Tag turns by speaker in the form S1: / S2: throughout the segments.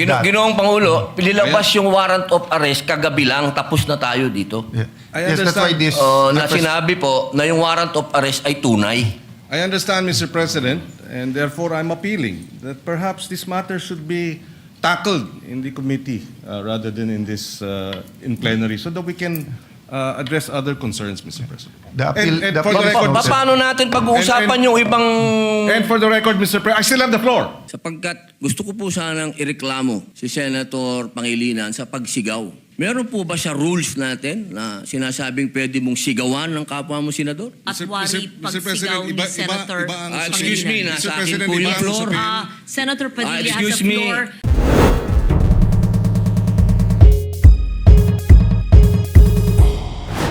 S1: that.
S2: Ginoong Pangulo, nilabas yung warrant of arrest kagabi lang, tapos na tayo dito.
S1: Yeah.
S3: I
S1: Yes, that's why
S3: understand.
S1: this...
S2: Na
S1: that was-
S2: sinabi po na yung warrant of arrest ay tunay.
S3: I understand, Mr. President, and therefore I'm appealing that perhaps this matter should be tackled in the committee rather than in this in plenary, so that we can address other concerns, Mr. President.
S1: The appeal-
S3: And
S1: the
S3: for the
S1: appeal-
S3: record,
S2: Paano natin pag-uusapan yung ibang...
S3: and for the record, Mr. President, I still have the floor.
S2: Sapagkat gusto ko po sanang ireklamo si Senator Pangilinan sa pagsigaw. Meron po ba siya rules natin na sinasabing pwede mong sigawan ng kapwa mo senador?
S4: At wari pagsigaw ni Senator
S3: ang
S2: excuse me,
S3: Mr.
S2: nasa akin
S3: President,
S2: po
S3: iba
S2: yung
S3: ang
S2: floor.
S3: sasabihin.
S4: Senator Padilla has
S2: excuse
S4: the
S2: me.
S4: floor.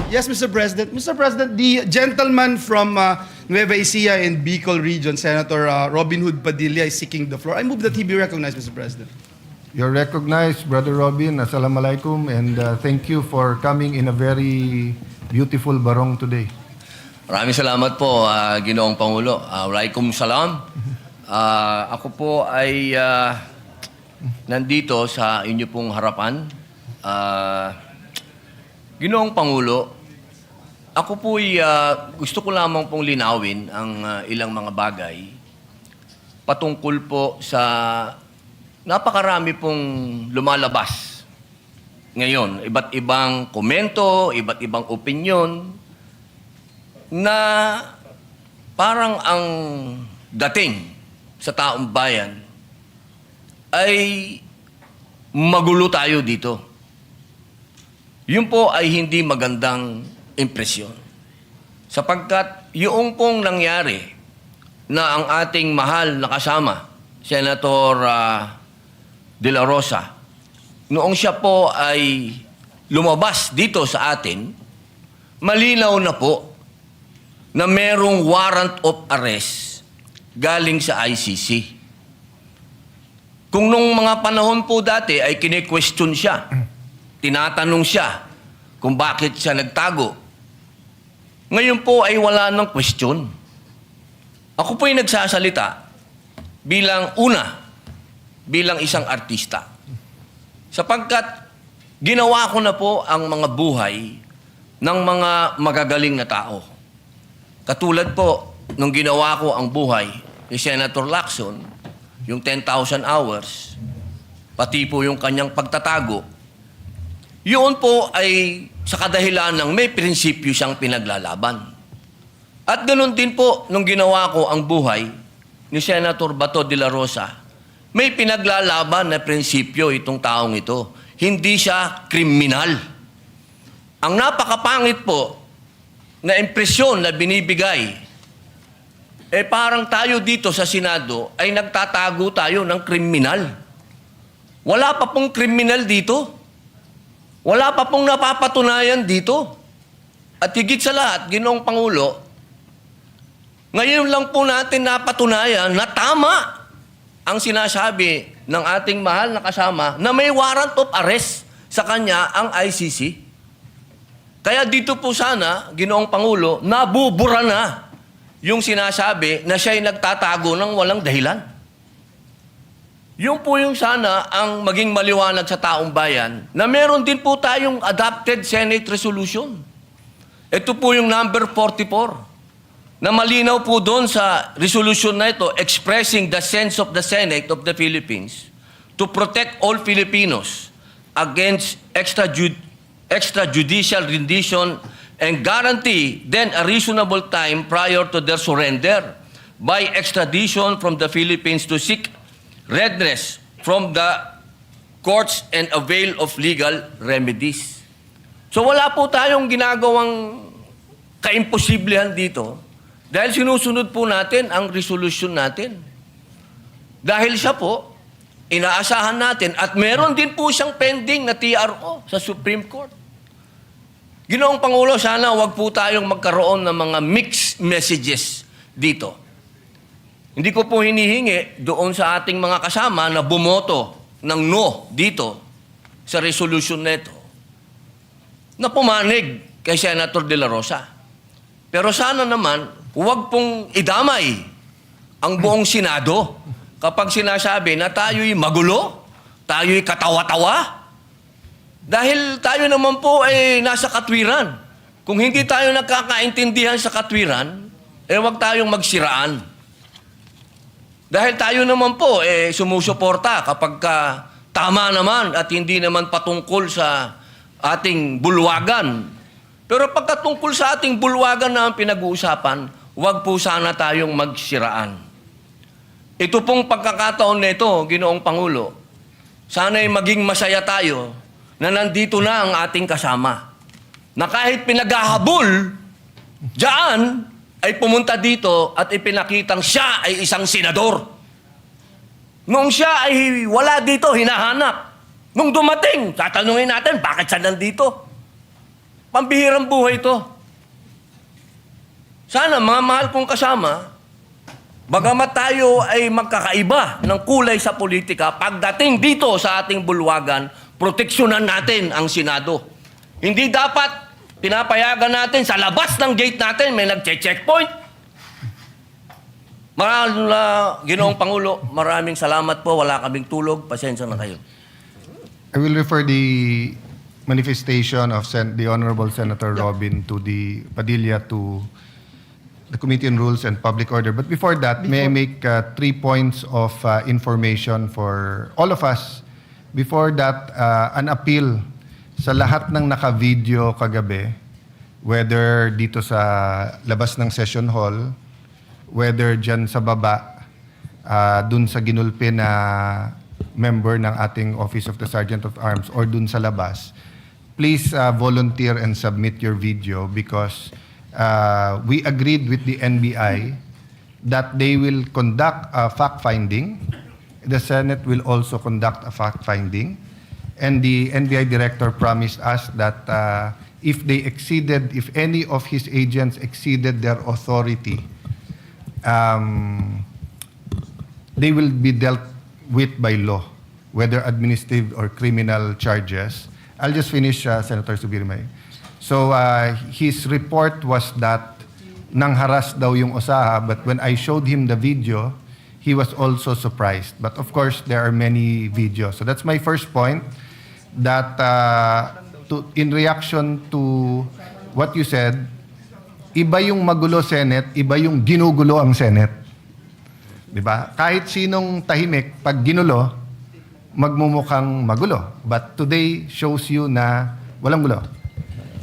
S5: Yes, Mr. President. Mr. President, the gentleman from Nueva Ecija in Bicol region, Senator Robin Hood Padilla, is seeking the floor. I move that he be recognized, Mr. President.
S1: You're recognized, Brother Robin. Assalamualaikum, and thank you for coming in a very beautiful barong today.
S2: Maraming salamat po, Ginoong Pangulo. Walaikum salam. Ako po ay nandito sa inyo pong harapan. Ginoong Pangulo, ako po ay gusto ko lamang pong linawin ang ilang mga bagay patungkol po sa napakarami pong lumalabas ngayon. Iba't ibang komento, iba't ibang opinyon na parang ang dating sa taong bayan ay magulo tayo dito. Yun po ay hindi magandang impresyon. Sapagkat yung pong nangyari na ang ating mahal na kasama, Senator De La Rosa, noong siya po ay lumabas dito sa atin, malinaw na po na merong warrant of arrest galing sa ICC. Kung nung mga panahon po dati ay kine-question siya, tinatanong siya kung bakit siya nagtago. Ngayon po ay wala ng question. Ako po ay nagsasalita bilang isang artista. Sapagkat ginawa ko na po ang mga buhay ng mga magagaling na tao. Katulad po, nung ginawa ko ang buhay ni Senator Lacson, yung 10,000 hours, pati po yung kanyang pagtatago, yun po ay sa kadahilan ng may prinsipyo siyang pinaglalaban. At ganoon din po, nung ginawa ko ang buhay ni Senator Bato de la Rosa, may pinaglalaban na prinsipyo itong taong ito. Hindi siya kriminal. Ang napakapangit po na impresyon na binibigay, parang tayo dito sa Senado ay nagtatago tayo ng kriminal. Wala pa pong kriminal dito. Wala pa pong napapatunayan dito. At higit sa lahat, Ginoong Pangulo, ngayon lang po natin napatunayan na tama ang sinasabi ng ating mahal na kasama na may warrant of arrest sa kanya ang ICC. Kaya dito po sana, Ginoong Pangulo, nabubura na yung sinasabi na siya'y nagtatago ng walang dahilan. Yun po yung sana ang maging maliwanag sa taong bayan na meron din po tayong adopted Senate resolution. Ito po yung number 44 na malinaw po doon sa resolution na ito expressing the sense of the Senate of the Philippines to protect all Filipinos against extrajudicial rendition and guarantee then a reasonable time prior to their surrender by extradition from the Philippines to seek redress from the courts and avail of legal remedies. So wala po tayong ginagawang kaimposiblihan dito dahil sinusunod po natin ang resolution natin. Dahil siya po, inaasahan natin at meron din po siyang pending na TRO sa Supreme Court. Ginoong Pangulo, sana wag po tayong magkaroon ng mga mixed messages dito. Hindi ko po hinihingi doon sa ating mga kasama na bumoto ng no dito sa resolution nito na pumanig kay Senator De La Rosa. Pero sana naman, huwag pong idamay ang buong Senado kapag sinasabi na tayo'y magulo, tayo'y katawa-tawa? Dahil tayo naman po ay nasa katwiran. Kung hindi tayo nagkakaintindihan sa katwiran, wag tayong magsiraan. Dahil tayo naman po sumusuporta kapag tama naman at hindi naman patungkol sa ating bulwagan. Pero pagkatungkol sa ating bulwagan na ang pinag-uusapan, wag po sana tayong magsiraan. Ito pong pagkakataon nito, Ginoong Pangulo, sana'y maging masaya tayo na nandito na ang ating kasama. Na kahit pinaghahabol, diyan ay pumunta dito at ipinakitang siya ay isang senador. Nung siya ay wala dito, hinahanap. Nung dumating, tatanungin natin, bakit siya nandito? Pambihirang buhay ito. Sana, mga mahal kong kasama, bagamat tayo ay magkakaiba ng kulay sa politika, pagdating dito sa ating bulwagan, proteksyonan natin ang Senado. Hindi dapat pinapayagan natin sa labas ng gate natin, may nagche-checkpoint. Mahal na Ginoong Pangulo, maraming salamat po. Wala kaming tulog. Pasensya na kayo.
S1: I will refer the manifestation of the Honorable Senator Robin to the Padilla to the Committee on Rules and Public Order. But before that, may I make 3 points of information for all of us. Before that, an appeal sa lahat ng naka-video kagabi, whether dito sa labas ng session hall, whether dyan sa baba, dun sa ginulpi na member ng ating Office of the Sergeant of Arms, or dun sa labas, please volunteer and submit your video because we agreed with the NBI that they will conduct a fact-finding. The Senate will also conduct a fact-finding. And the NBI director promised us that if any of his agents exceeded their authority, they will be dealt with by law, whether administrative or criminal charges. I'll just finish, Senator Subirmay. So his report was that nangharas daw yung OSAHA, but when I showed him the video, he was also surprised. But of course, there are many videos. So that's my first point, that in reaction to what you said, iba yung magulo Senate, iba yung ginugulo ang Senate. Diba? Kahit sinong tahimik, pag ginulo, magmumukhang magulo. But today shows you na walang gulo.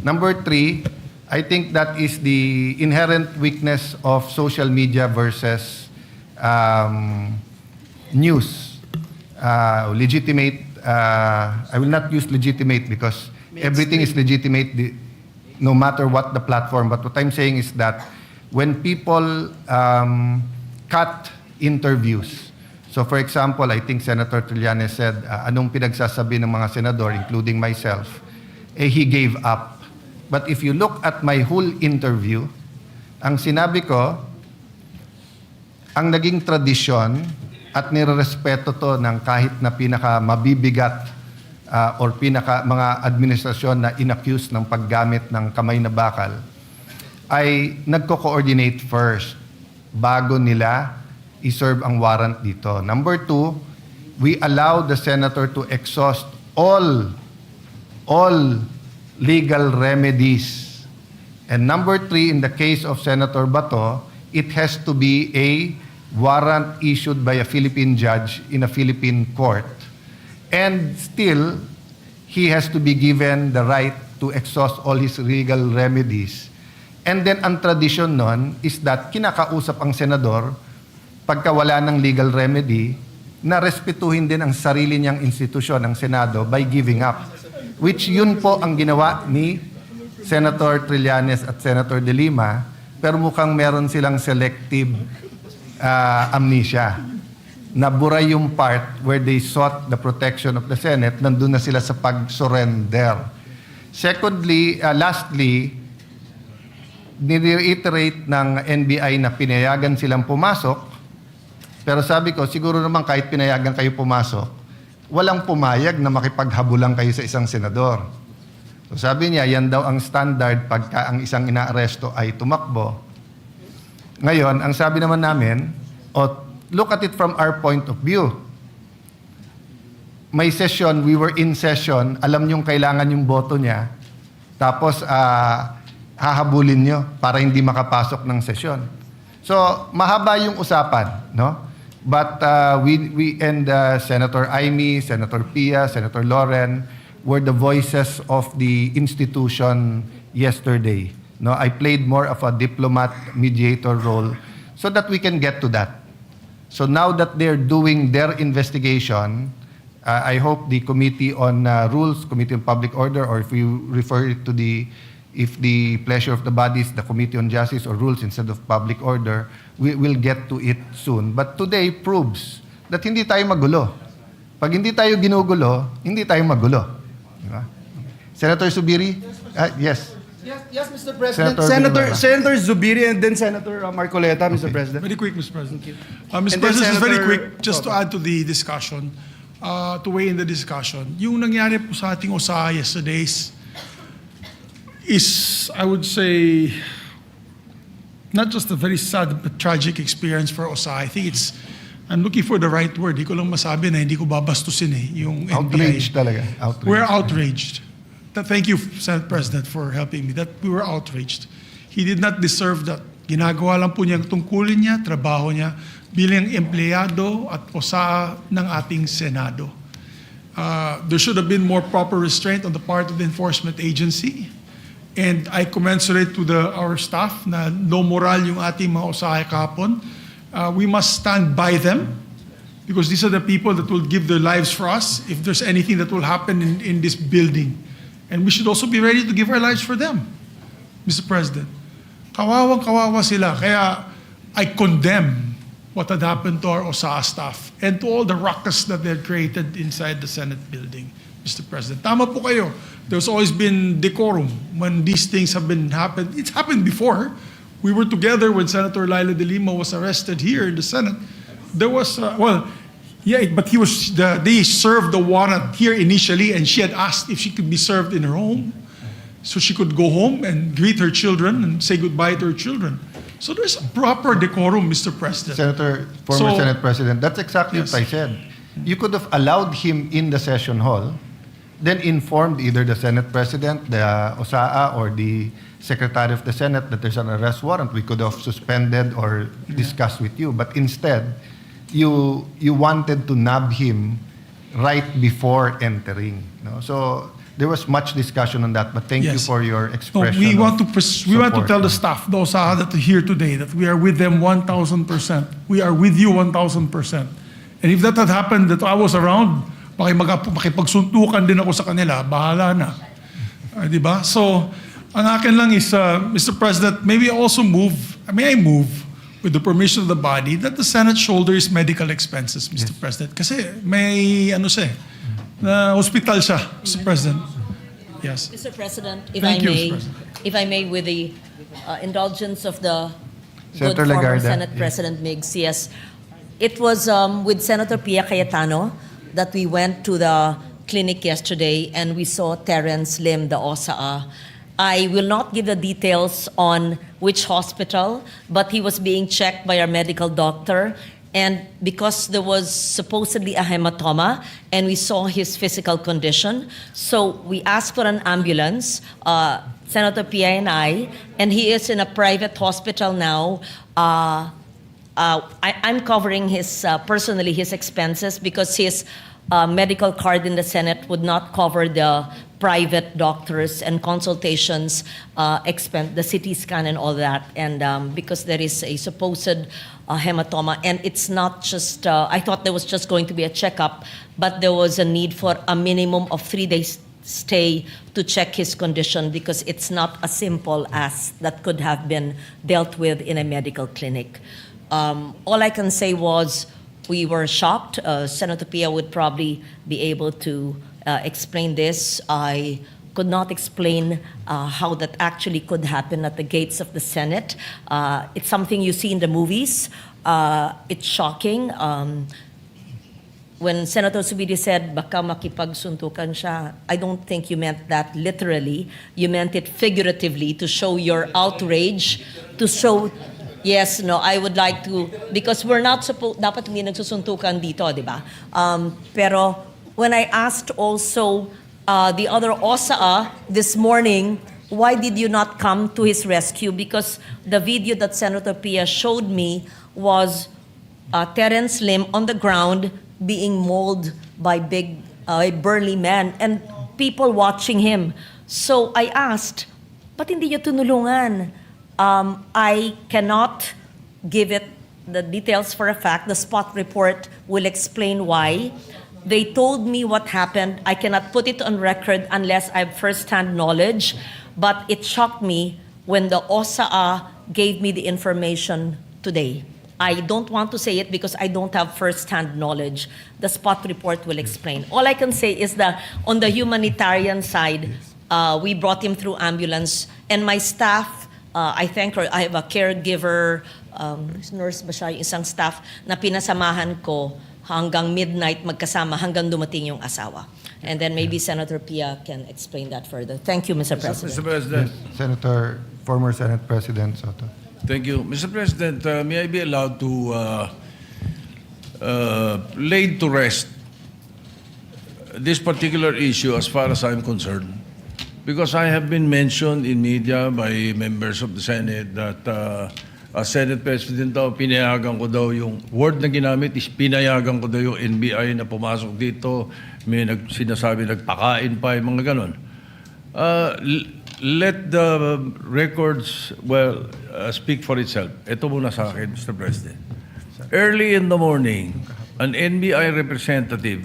S1: Number 3, I think that is the inherent weakness of social media versus news. Legitimate, I will not use legitimate because everything is legitimate no matter what the platform. But what I'm saying is that when people cut interviews, so for example, I think Senator Trillanes said, anong pinagsasabi ng mga senador, including myself, he gave up. But if you look at my whole interview, ang sinabi ko, ang naging tradisyon at nirerespeto to ng kahit na pinaka mabibigat or pinaka mga administrasyon na inaccuse ng paggamit ng kamay na bakal, ay nagko-coordinate first bago nila i-serve ang warrant dito. Number 2, we allow the senator to exhaust all legal remedies. And number 3, in the case of Senator Bato, it has to be a warrant issued by a Philippine judge in a Philippine court. And still, he has to be given the right to exhaust all his legal remedies. And then, ang tradisyon nun is that kinakausap ang senador pagka wala ng legal remedy na respetuhin din ang sarili niyang institusyon, ang Senado, by giving up. Which yun po ang ginawa ni Senator Trillanes at Senator De Lima, pero mukhang meron silang selective amnesia. Nabura yung part where they sought the protection of the Senate, nandun na sila sa pag-surrender. Secondly, lastly, nire-iterate ng NBI na pinayagan silang pumasok, pero sabi ko, siguro naman kahit pinayagan kayo pumasok, walang pumayag na makipaghabulan kayo sa isang senador. So sabi niya, yan daw ang standard pagka ang isang inaaresto ay tumakbo. Ngayon, ang sabi naman namin, look at it from our point of view. may session, we were in session, alam niyong kailangan yung boto niya, tapos hahabulin niyo para hindi makapasok ng session. So, mahaba yung usapan, no? But we and Senator Amy, Senator Pia, Senator Loren were the voices of the institution yesterday. No, I played more of a diplomat mediator role so that we can get to that. So now that they're doing their investigation, I hope the Committee on Rules, Committee on Public Order, or if you refer it to if the pleasure of the bodies, the Committee on Justice or Rules instead of Public Order, we will get to it soon. But today proves that hindi tayo magulo. Pag hindi tayo ginugulo, hindi tayo magulo. Diba? Senator Zubiri? Yes.
S5: Yes, Mr. President.
S1: Senator
S5: Senator Zubiri and then Senator Marcoleta, Mr. President.
S6: Very quick, Mr. President. Mr.
S5: And then
S6: President, just very
S5: Senator
S6: quick, just to add to the discussion, to weigh in the discussion. Yung nangyari po sa ating OSA yesterday's is, I would say, not just a very sad but tragic experience for OSA. I think I'm looking for the right word. Hindi ko lang masabi na hindi ko babastusin yung NBI.
S1: Outrage talaga. Outrage.
S6: We're outraged. Thank you, Senate President, for helping me. That we were outraged. He did not deserve that. Ginagawa lang po niya ang tungkulin niya, trabaho niya bilang empleyado at OSA ng ating Senado. There should have been more proper restraint on the part of the enforcement agency. And I commensurate to our staff na low moral yung ating mga OSA kahapon. We must stand by them because these are the people that will give their lives for us if there's anything that will happen in this building. And we should also be ready to give our lives for them, Mr. President. Kawawang-kawawa sila. Kaya I condemn what had happened to our OSA staff and to all the ruckus that they had created inside the Senate building, Mr. President. Tama po kayo. There's always been decorum when these things have happened. It's happened before. We were together when Senator Laila de Lima was arrested here in the Senate. There was, but they served the warrant here initially, and she had asked if she could be served in her home, so she could go home and greet her children and say goodbye to her children. So there's a proper decorum, Mr. President.
S1: Former
S6: So-
S1: Senate President, that's exactly
S6: Yes.
S1: what I said. You could have allowed him in the session hall, then informed either the Senate President, the OSAA, or the Secretary of the Senate that there's an arrest warrant. We could have suspended or discussed with you. But instead, you wanted to nab him right before entering. No? So there was much discussion on that. But thank you
S6: Yes.
S1: for your
S6: No,
S1: expression.
S6: we want
S1: of support.
S6: to tell the staff, the OSAA that are here today, that we are with them 1,000%. We are with you 1,000%. And if that had happened, that I was around, makipagsuntukan din ako sa kanila, bahala na. Di ba? So, ang akin lang is, Mr. President, may I move, with the permission of the body, that the Senate shoulders medical expenses, Mr. President. Kasi may, na hospital siya, Mr. President. Yes.
S4: Mr. President, if
S6: Thank
S4: I
S6: you,
S4: may,
S6: Mr. President.
S4: if I may, with the indulgence of the good
S1: Senator
S4: former
S1: Lagarda,
S4: Senate
S1: yes.
S4: President Migs, yes. It was with Senator Pia Cayetano that we went to the clinic yesterday and we saw Terence Lim, the OSAA. I will not give the details on which hospital, but he was being checked by our medical doctor. And because there was supposedly a hematoma and we saw his physical condition, so we asked for an ambulance, Senator Pia and I, and he is in a private hospital now. I'm covering personally his expenses because his medical card in the Senate would not cover the private doctors and consultations expense, the CT scan and all that. And because there is a supposed hematoma, and it's not just, I thought there was just going to be a checkup, but there was a need for a minimum of 3 days stay to check his condition because it's not as simple as that could have been dealt with in a medical clinic. All I can say was we were shocked. Senator Pia would probably be able to explain this. I could not explain how that actually could happen at the gates of the Senate. It's something you see in the movies. It's shocking. When Senator Zubiri said, baka makipagsuntukan siya, I don't think you meant that literally. You meant it figuratively to show your outrage, to show, yes, no, I would like to, because we're not supposed, dapat hindi nagsusuntukan dito, di ba? Pero when I asked also the other OSA this morning, why did you not come to his rescue? Because the video that Senator Pia showed me was Terence Lim on the ground being mauled by big, burly men and people watching him. So I asked, ba't hindi niyo tunulungan? I cannot give it the details for a fact. The spot report will explain why. They told me what happened. I cannot put it on record unless I have first-hand knowledge. But it shocked me when the OSA gave me the information today. I don't want to say it because I don't have first-hand knowledge. The spot report will explain. All I can say is that on the humanitarian side, we brought him through ambulance. And my staff, I thank her. I have a caregiver, nurse ba siya, yung isang staff na pinasamahan ko hanggang midnight magkasama hanggang dumating yung asawa. And then maybe Senator Pia can explain that further. Thank you, Mr. President.
S7: Mr. President,
S1: Former Senate President Soto.
S7: thank you. Mr. President, may I be allowed to lay to rest this particular issue as far as I'm concerned? Because I have been mentioned in media by members of the Senate that as Senate President daw, pinayagan ko daw yung word na ginamit is pinayagan ko daw yung NBI na pumasok dito. May sinasabi nagpakain pa, yung mga ganon. Let the records, speak for itself. Ito muna sa akin, Mr. President. Early in the morning, an NBI representative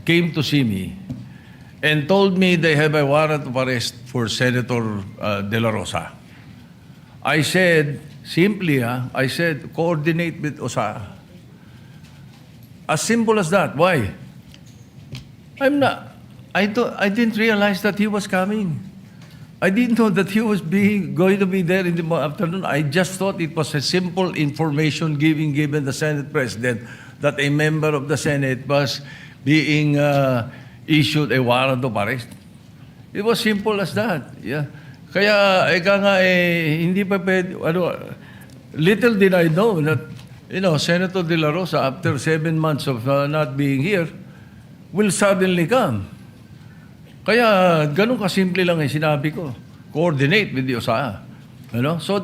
S7: came to see me and told me they have a warrant of arrest for Senator De La Rosa. I said, simply, I said, coordinate with OSA. As simple as that. Why? I didn't realize that he was coming. I didn't know that he was going to be there in the afternoon. I just thought it was a simple information given the Senate President that a member of the Senate was being issued a warrant of arrest. It was simple as that. Yeah. Kaya, hindi pa pwede, little did I know that, Senator De La Rosa, after 7 months of not being here, will suddenly come. Kaya, ganun kasimple lang yung sinabi ko. Coordinate with the OSA. So,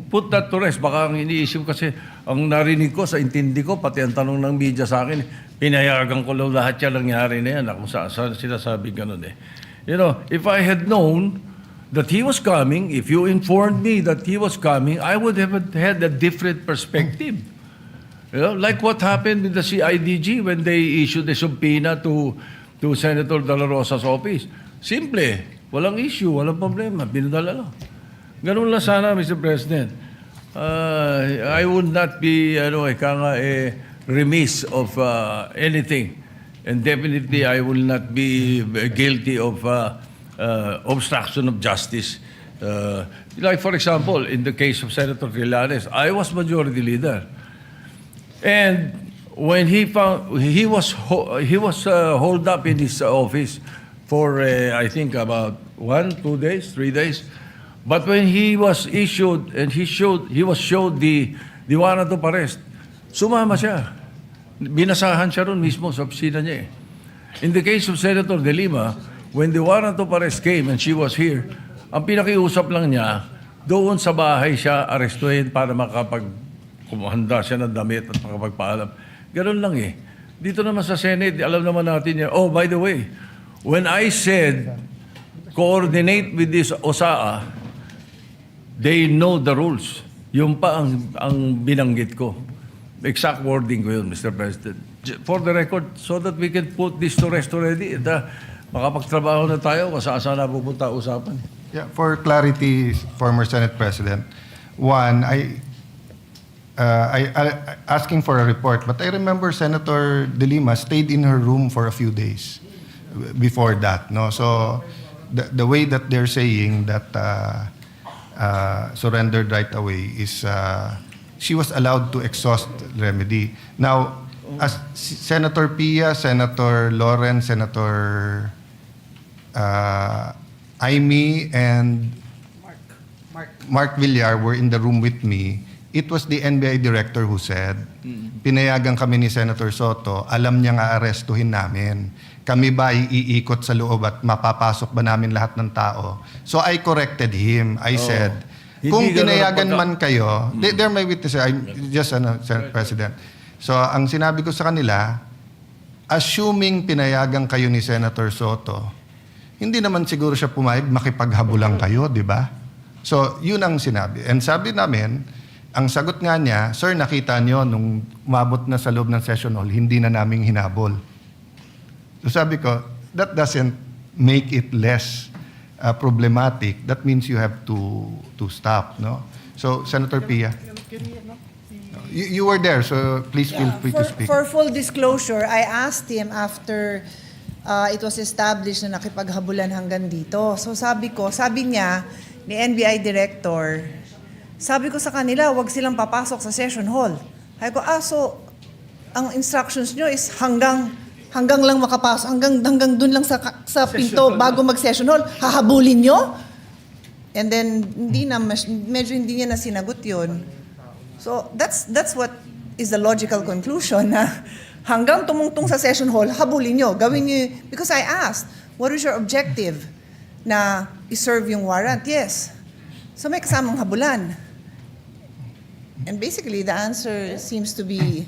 S7: put that to rest. Baka ang iniisip kasi, ang narinig ko, sa intindi ko, pati ang tanong ng media sa akin, pinayagan ko lang lahat yan nangyari na yan. Kung saan sinasabi ganun eh. If I had known that he was coming, if you informed me that he was coming, I would have had a different perspective. Like what happened with the CIDG when they issued a subpoena to Senator De La Rosa's office. Simple. Walang issue, walang problema. Pinadala lang. Ganun lang sana, Mr. President. I would not be remiss of anything. And definitely, I will not be guilty of obstruction of justice. Like, for example, in the case of Senator Trillanes, I was majority leader. And when he was holed up in his office for, I think, about 1, 2 days, 3 days. But when he was issued and he was showed the warrant of arrest, sumama siya. Binasahan siya ron mismo sa opisina niya eh. In the case of Senator De Lima, when the warrant of arrest came and she was here, ang pinakiusap lang niya, doon sa bahay siya arestuhin para kumahanda siya ng damit at makapagpaalam. Ganun lang eh. Dito naman sa Senate, alam naman natin yan. Oh, by the way, when I said coordinate with this OSA, they know the rules. Yung pa ang binanggit ko. Exact wording ko yun, Mr. President. For the record, so that we can put this to rest already. Makapagtrabaho na tayo kung saan na pupunta usapan.
S1: Yeah, for clarity, former Senate President, one, I asking for a report, but I remember Senator De Lima stayed in her room for a few days before that. No, so the way that they're saying that surrendered right away is she was allowed to exhaust remedy. Now, as Senator Pia, Senator Lawrence, Senator Aimee, and Mark Villar were in the room with me, it was the NBI director who said, pinayagan kami ni Senator Soto, alam niya nga arestuhin namin. Kami ba iikot sa loob at mapapasok ba namin lahat ng tao? So I corrected him. I said,
S7: Hindi
S1: kung
S7: ganun
S1: pinayagan
S7: ang
S1: man kayo, they're my witnesses, I'm just Senate President. So ang sinabi ko sa kanila, assuming pinayagan kayo ni Senator Soto, hindi naman siguro siya pumayag, makipaghabulan kayo, di ba? So yun ang sinabi. And sabi namin, ang sagot nga niya, sir, nakita niyo nung umabot na sa loob ng session hall, hindi na naming hinabol. So sabi ko, that doesn't make it less problematic. That means you have to stop, no? So, Senator Pia, you were there, so please feel free to speak.
S8: For full disclosure, I asked him after it was established na nakipaghabulan hanggang dito. So sabi niya, ni NBI Director, sabi ko sa kanila, wag silang papasok sa session hall. Sabi ko, so ang instructions nyo is hanggang lang makapasok, hanggang dun lang sa pinto bago mag-session hall, hahabulin nyo? And then, medyo hindi niya na sinagot yun. So, that's what is the logical conclusion na hanggang tumungtong sa session hall, habulin nyo, gawin nyo, because I asked, what is your objective na i-serve yung warrant? Yes. So, may kasamang habulan. And basically, the answer seems to be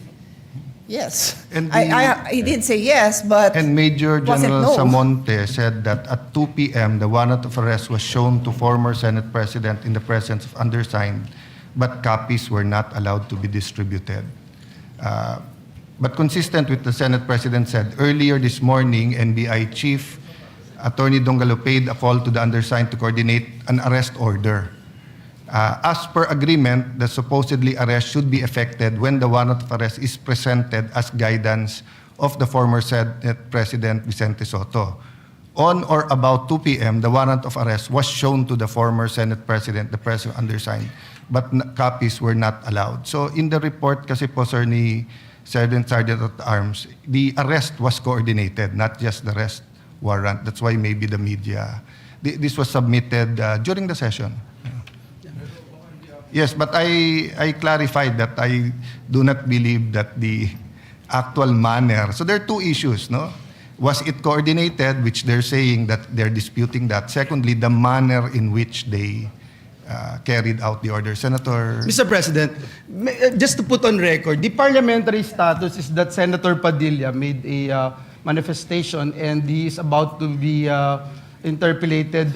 S8: yes.
S1: And
S8: He did say yes, but
S1: And Major
S8: wasn't
S1: General
S8: no.
S1: Samonte said that at 2 p.m., the warrant of arrest was shown to former Senate President in the presence of undersigned, but copies were not allowed to be distributed. But consistent with the Senate President said, earlier this morning, NBI Chief Attorney Dongalo paid a call to the undersigned to coordinate an arrest order. As per agreement, the supposedly arrest should be effected when the warrant of arrest is presented as guidance of the former Senate President Vicente Soto. On or about 2 p.m., the warrant of arrest was shown to the former Senate President, the President undersigned, but copies were not allowed. So in the report kasi po, sir, ni Sergeant at Arms, the arrest was coordinated, not just the arrest warrant. That's why maybe the media, this was submitted during the session. Yes, but I clarified that I do not believe that the actual manner. So there are two issues, no? Was it coordinated, which they're saying that they're disputing that. Secondly, the manner in which they carried out the order. Senator...
S5: Mr. President, just to put on record, the parliamentary status is that Senator Padilla made a manifestation and he is about to be interpellated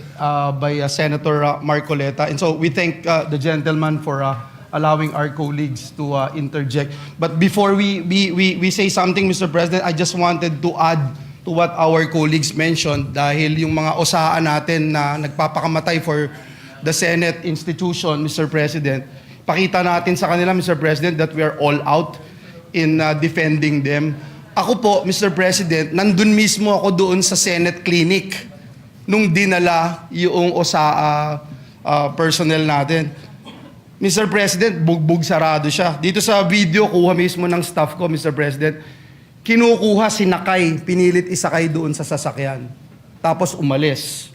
S5: by Senator Marcoleta. And so we thank the gentleman for allowing our colleagues to interject. But before we say something, Mr. President, I just wanted to add to what our colleagues mentioned dahil yung mga osaan natin na nagpapakamatay for the Senate institution, Mr. President, pakita natin sa kanila, Mr. President, that we are all out in defending them. Ako po, Mr. President, nandun mismo ako doon sa Senate clinic nung dinala yung OSAA personnel natin. Mr. President, bugbog sarado siya. Dito sa video, kuha mismo ng staff ko, Mr. President, kinukuha, sinakay, pinilit isakay doon sa sasakyan. Tapos umalis.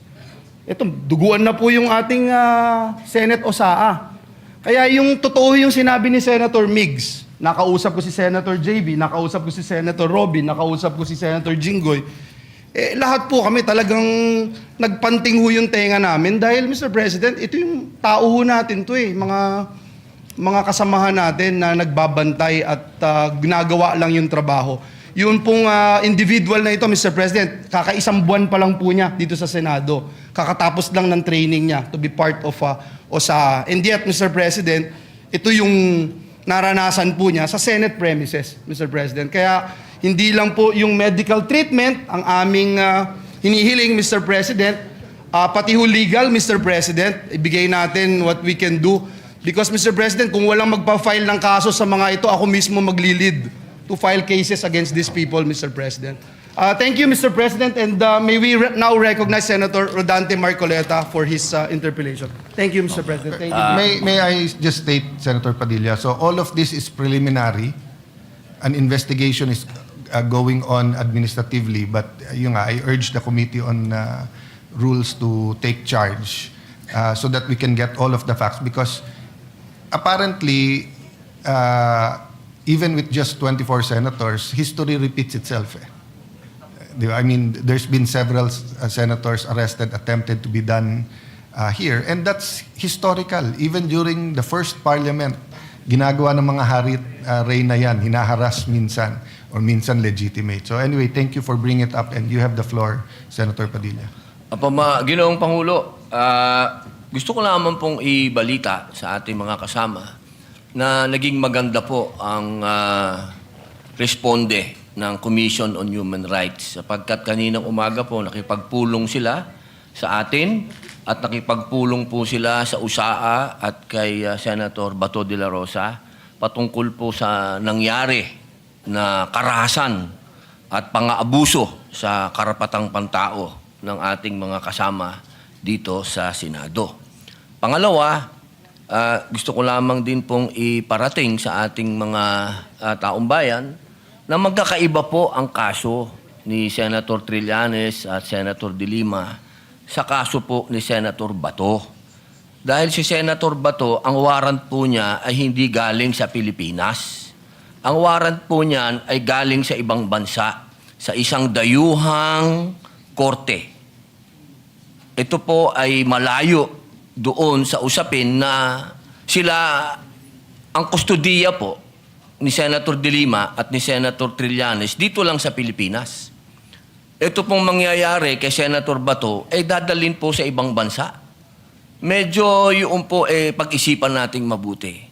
S5: Ito, duguan na po yung ating Senate OSAA. Kaya yung totoo yung sinabi ni Senator Migs, nakausap ko si Senator JB, nakausap ko si Senator Robin, nakausap ko si Senator Jinggoy, lahat po kami talagang nagpanting ho yung tenga namin dahil, Mr. President, ito yung tao ho natin to mga kasamahan natin na nagbabantay at ginagawa lang yung trabaho. Yun pong individual na ito, Mr. President, kakaisang buwan pa lang po niya dito sa Senado. Kakatapos lang ng training niya to be part of OSAA. And yet, Mr. President, ito yung naranasan po niya sa Senate premises, Mr. President. Kaya hindi lang po yung medical treatment ang aming hinihiling, Mr. President, pati ho legal, Mr. President, ibigay natin what we can do. Because, Mr. President, kung walang magpa-file ng kaso sa mga ito, ako mismo maglilid to file cases against these people, Mr. President. Thank you, Mr. President, and may we now recognize Senator Rodante Marcoleta for his interpellation. Thank you, Mr. President. Thank you.
S1: May I just state, Senator Padilla, so all of this is preliminary. An investigation is going on administratively, but yun nga, I urge the Committee on Rules to take charge so that we can get all of the facts, because apparently, even with just 24 senators, history repeats itself. Di ba? I mean, there's been several senators arrested, attempted to be done here. And that's historical. Even during the first parliament, ginagawa ng mga hari reyna yan, hinaharas minsan, or minsan legitimate. So anyway, thank you for bringing it up, and you have the floor, Senator Padilla.
S2: Ginoong Pangulo, gusto ko lamang pong ibalita sa ating mga kasama na naging maganda po ang responde ng Commission on Human Rights sapagkat kaninang umaga po nakipagpulong sila sa atin at nakipagpulong po sila sa USAA at kay Senator Bato de la Rosa patungkol po sa nangyari na karahasan at pang-aabuso sa karapatang pantao ng ating mga kasama dito sa Senado. Pangalawa, gusto ko lamang din pong iparating sa ating mga taong bayan na magkakaiba po ang kaso ni Senator Trillanes at Senator De Lima sa kaso po ni Senator Bato. Dahil si Senator Bato, ang warrant po niya ay hindi galing sa Pilipinas. Ang warrant po niyan ay galing sa ibang bansa, sa isang dayuhang korte. Ito po ay malayo doon sa usapin na sila ang kustodiya po ni Senator De Lima at ni Senator Trillanes dito lang sa Pilipinas. Ito pong mangyayari kay Senator Bato ay dadalhin po sa ibang bansa. Medyo yung po pag-isipan nating mabuti.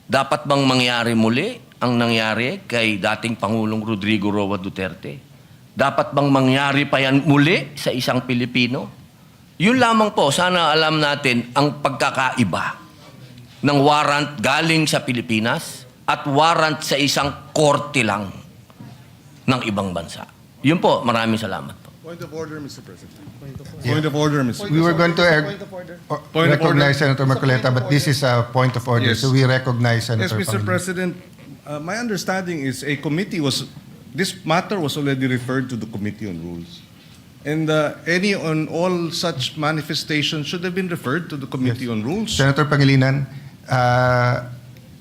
S2: Dapat bang mangyari muli ang nangyari kay dating Pangulong Rodrigo Roa Duterte? Dapat bang mangyari pa yan muli sa isang Pilipino? Yun lamang po, sana alam natin ang pagkakaiba ng warrant galing sa Pilipinas at warrant sa isang korte lang ng ibang bansa. Yun po, maraming salamat po.
S3: Point of order, Mr. President. Point of order, Mr.
S1: We were going to
S3: Point of
S1: recognize
S3: order.
S1: Senator Marcoleta, but this is a point of order,
S3: Yes.
S1: so we recognize
S3: Yes,
S1: Senator
S3: Mr.
S1: Pangilinan.
S3: President, my understanding is this matter was already referred to the Committee on Rules. And any on all such manifestations should have been referred to the Committee on Rules.
S1: Senator Pangilinan,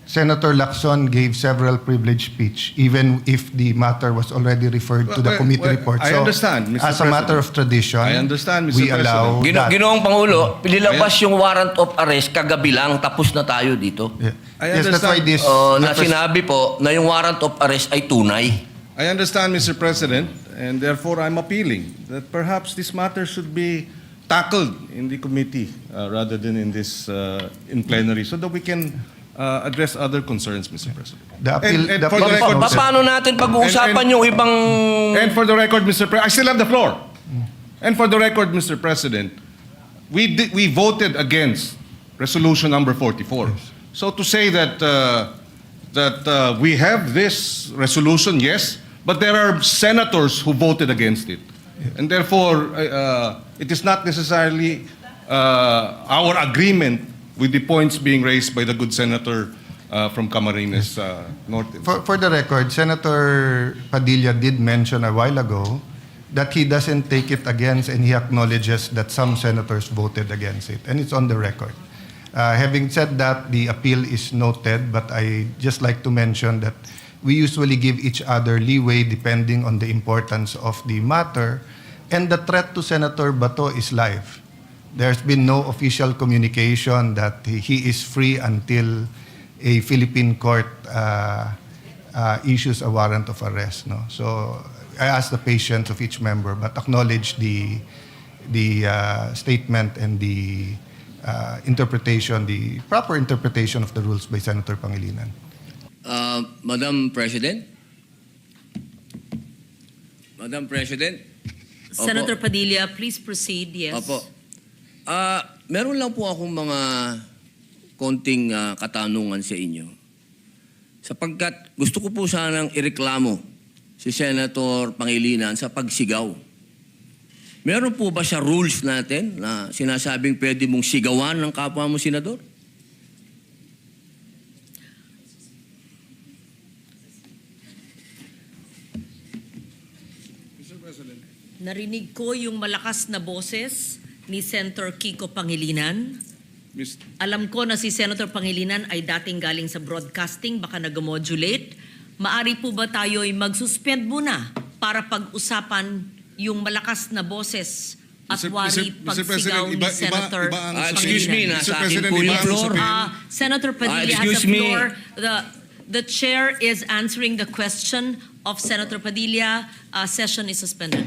S1: Senator Lacson gave several privileged speech, even if the matter was already referred to the
S3: Well,
S1: committee
S3: well,
S1: report.
S3: I understand, Mr.
S1: As a matter of tradition,
S3: I understand, Mr.
S1: we allow that.
S2: Ginoong Pangulo, nilabas yung warrant of arrest kagabi lang, tapos na tayo dito.
S1: Yeah.
S3: I
S1: Yes, that's why
S3: understand.
S1: this...
S2: Na sinabi po na yung warrant of arrest ay tunay.
S3: I understand, Mr. President, and therefore I'm appealing that perhaps this matter should be tackled in the committee rather than in this in plenary so that we can address other concerns, Mr. President.
S1: The appeal-
S3: And
S1: the
S3: for the
S1: appeal is
S3: record,
S1: noted.
S2: Paano natin pag-uusapan yung ibang...
S3: And for the record, Mr. President, I still have the floor. And for the record, Mr. President, we voted against resolution number 44. So to say that we have this resolution, yes, but there are senators who voted against it. And therefore, it is not necessarily our agreement with the points being raised by the good senator from Camarines Norte.
S1: For the record, Senator Padilla did mention a while ago that he doesn't take it against, and he acknowledges that some senators voted against it, and it's on the record. Having said that, the appeal is noted, but I just like to mention that we usually give each other leeway depending on the importance of the matter, and the threat to Senator Bato is live. There's been no official communication that he is free until a Philippine court issues a warrant of arrest. No? So I ask the patience of each member, but acknowledge the statement and the interpretation, the proper interpretation of the rules by Senator Pangilinan.
S2: Madam President? Madam President? Opo.
S4: Senator Padilla, please proceed. Yes.
S2: Opo. Meron lang po akong mga konting katanungan sa inyo. Sapagkat gusto ko po sanang ireklamo si Senator Pangilinan sa pagsigaw. Meron po ba sa rules natin na sinasabing pwede mong sigawan ng kapwa mo senador?
S4: Narinig ko yung malakas na boses ni Senator Kiko Pangilinan.
S3: Mis-
S4: Alam ko na si Senator Pangilinan ay dating galing sa broadcasting, baka nag-modulate. Maari po ba tayo ay mag-suspend muna para pag-usapan yung malakas na boses at wari pagsigaw ni Senator
S2: Excuse me,
S4: Pangilinan?
S2: nasa
S3: Mr.
S2: akin
S3: President,
S2: po yung
S3: iba ang
S2: floor.
S3: usapin.
S4: Senator Padilla has
S2: excuse
S4: the
S2: me.
S4: floor. The chair is answering the question of Senator Padilla. Session is suspended.